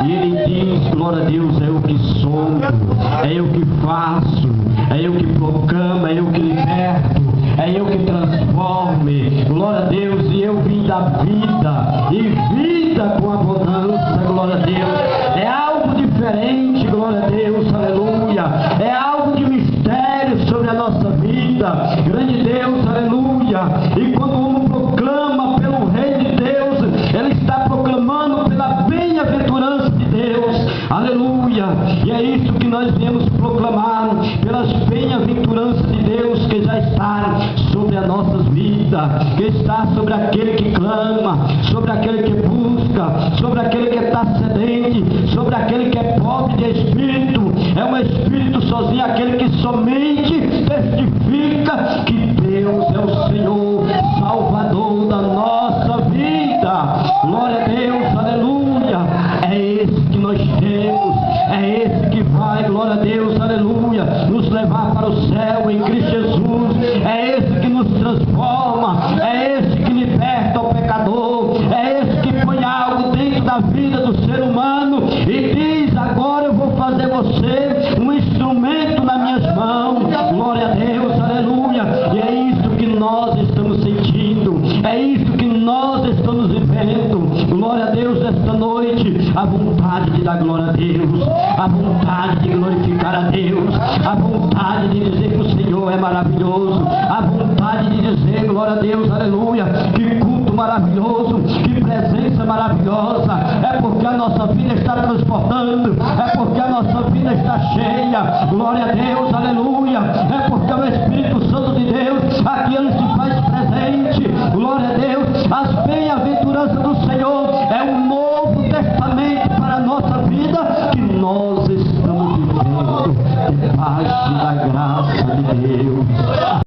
E Ele diz, glória a Deus, é eu que sou, é eu que faço, é eu que proclamo, é eu que liberto, é eu que transforme, glória a Deus, e eu vim dar vida, e vida com abundância, glória a Deus, é algo diferente, glória a Deus, aleluia, é algo de mistério sobre a nossa vida, grande Deus, aleluia, e quando o homem proclama pelo Rei de Deus, ele está proclamando pela bem-aventurança de Deus, aleluia, e é isso que nós viemos proclamar, pelas bem-aventuranças de Deus que já está sobre as nossas vidas, que está sobre aquele que clama, sobre aquele que busca, sobre aquele que está sedente, sobre aquele que é pobre de espírito, é um espírito sozinho, aquele que somente testifica que Deus é o Senhor, Salvador da nossa vida, glória a Deus, aleluia, é esse que nós temos, é esse que vai, glória a Deus, aleluia, nos levar para o céu em Cristo Jesus, é esse que nos transforma, é esse que liberta o pecador, é esse que põe algo dentro da vida do ser humano e diz: agora eu vou fazer você um instrumento nas minhas mãos, glória a Deus, aleluia, e é isso que nós estamos sentindo, é isso que nós estamos vivendo, glória a Deus, esta noite, a vontade de dar glória a Deus, a vontade de glorificar a Deus, a vontade de dizer que o Senhor é maravilhoso, a vontade de dizer, glória a Deus, aleluia, que culto maravilhoso, que presença maravilhosa, é porque a nossa vida está transportando, é porque a nossa vida está cheia, glória a Deus, aleluia, é porque o Espírito Santo de Deus, aqui ele se faz presente, glória a Deus, as bem-aventuranças do Senhor, é um novo testamento para a nossa vida, que nós estamos vivendo debaixo da graça de Deus.